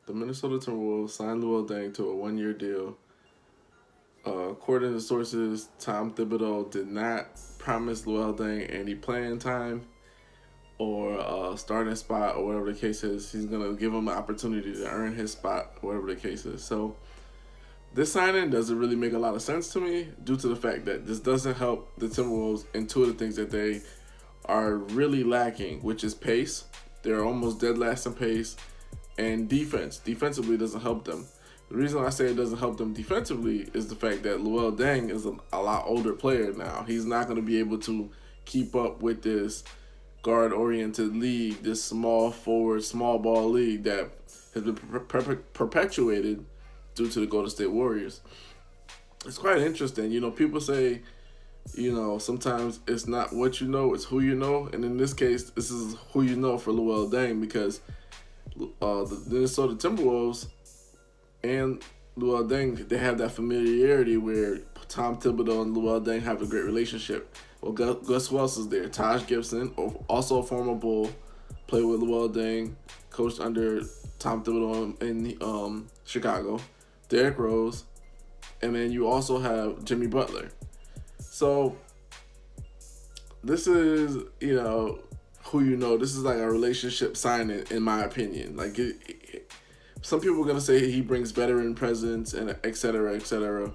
The Minnesota Timberwolves signed Luol Deng to a 1-year deal. According to sources, Tom Thibodeau did not promise Luol Deng any playing time or a starting spot or whatever the case is. He's going to give him an opportunity to earn his spot, whatever the case is. So this signing doesn't really make a lot of sense to me due to the fact that this doesn't help the Timberwolves in two of the things that they are really lacking, which is pace. They're almost dead last in pace, and defense. Defensively doesn't help them. The reason I say it doesn't help them defensively is the fact that Luol Deng is a lot older player now. He's not going to be able to keep up with this guard-oriented league, this small forward, small ball league that has been perpetuated due to the Golden State Warriors. It's quite interesting. People say, sometimes it's not what you know, it's who you know. And in this case, this is who you know for Luol Deng because the Minnesota Timberwolves and Luol Deng, they have that familiarity where Tom Thibodeau and Luol Deng have a great relationship. Well, guess who else is there? Taj Gibson, also a former Bull, played with Luol Deng, coached under Tom Thibodeau in Chicago. Derrick Rose, and then you also have Jimmy Butler. So this is, who you know. This is like a relationship signing, in my opinion. Like, some people are going to say he brings veteran presence and et cetera, et cetera.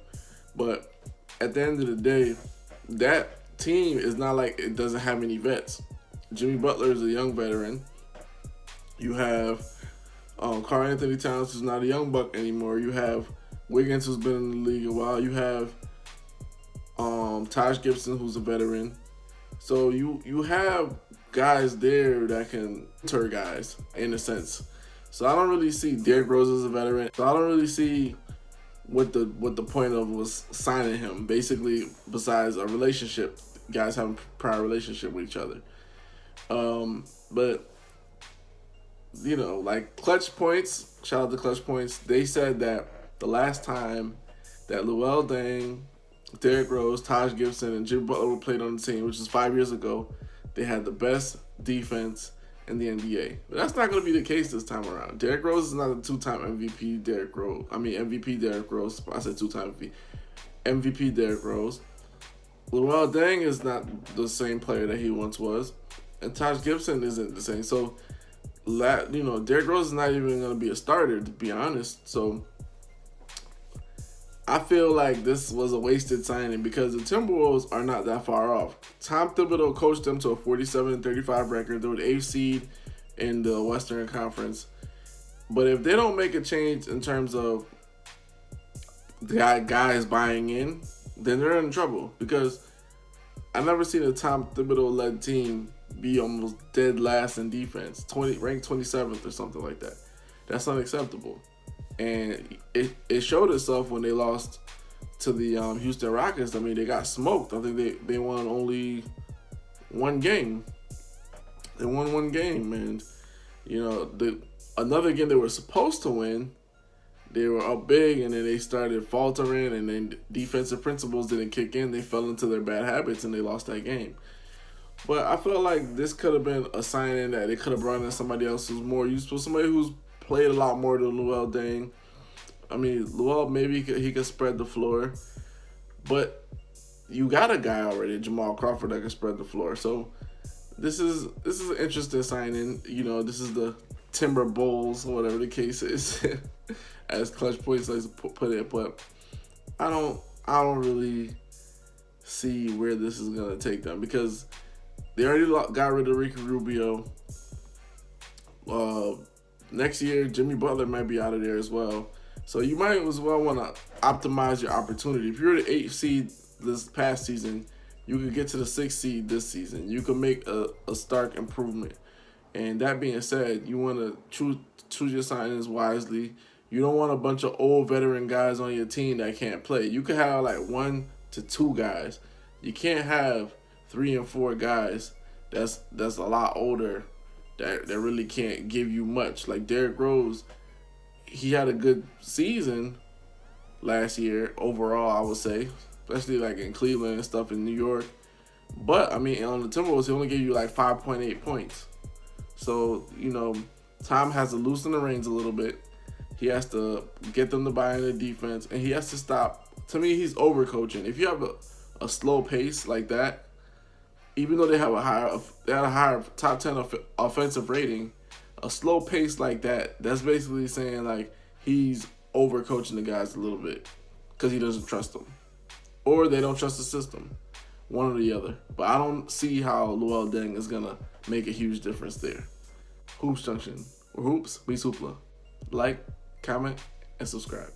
But at the end of the day, that team is not like it doesn't have any vets. Jimmy Butler is a young veteran. You have Karl Anthony Towns, who's not a young buck anymore. You have Wiggins, who's been in the league a while. You have Taj Gibson, who's a veteran. So you have guys there that can mentor guys in a sense. So I don't really see Derrick Rose as a veteran. So I don't really see what the point of was signing him. Basically, besides a relationship, guys have a prior relationship with each other. But like Clutch Points, shout out to Clutch Points, they said that the last time that Luol Deng, Derrick Rose, Taj Gibson, and Jimmy Butler were played on the team, which is 5 years ago, they had the best defense in the NBA. But that's not going to be the case this time around. Derrick Rose is not a two-time MVP Derrick Rose. MVP Derrick Rose. I said two-time MVP Derrick Rose. Luol Deng is not the same player that he once was. And Taj Gibson isn't the same. So Derrick Rose is not even going to be a starter, to be honest. So I feel like this was a wasted signing because the Timberwolves are not that far off. Tom Thibodeau coached them to a 47-35 record. They were the 8th seed in the Western Conference. But if they don't make a change in terms of the guys buying in, then they're in trouble because I've never seen a Tom Thibodeau-led team be almost dead last in defense, ranked 27th or something like that. That's unacceptable. And it showed itself when they lost to the Houston Rockets. I mean, they got smoked. I think they won only one game. They won one game, and another game they were supposed to win, they were up big, and then they started faltering, and then defensive principles didn't kick in. They fell into their bad habits, and they lost that game. But I feel like this could have been a signing that they could have brought in somebody else who's more useful, somebody who's played a lot more than Luol Deng. I mean, Luol, maybe he could spread the floor, but you got a guy already, Jamal Crawford, that can spread the floor. So this is an interesting signing. This is the Timberolves, whatever the case is, as Clutch Points likes to put it. But I don't really see where this is gonna take them because they already got rid of Ricky Rubio. Next year, Jimmy Butler might be out of there as well. So you might as well want to optimize your opportunity. If you're the 8th seed this past season, you could get to the 6th seed this season. You can make a stark improvement. And that being said, you want to choose your signings wisely. You don't want a bunch of old veteran guys on your team that can't play. You could have like 1 to 2 guys. You can't have 3 and 4 guys that's a lot older that really can't give you much. Like Derrick Rose, he had a good season last year overall, I would say, especially like in Cleveland and stuff in New York. But I mean, on the Timberwolves, he only gave you like 5.8 points. So Tom has to loosen the reins a little bit. He has to get them to buy into defense, and he has to stop. To me, he's overcoaching. If you have a slow pace like that, even though they had a higher top 10 offensive rating, a slow pace like that, that's basically saying like he's overcoaching the guys a little bit because he doesn't trust them, or they don't trust the system, one or the other. But I don't see how Luol Deng is gonna make a huge difference there. Hoops Junction, or Hoops, we Hoopla. Like, comment, and subscribe.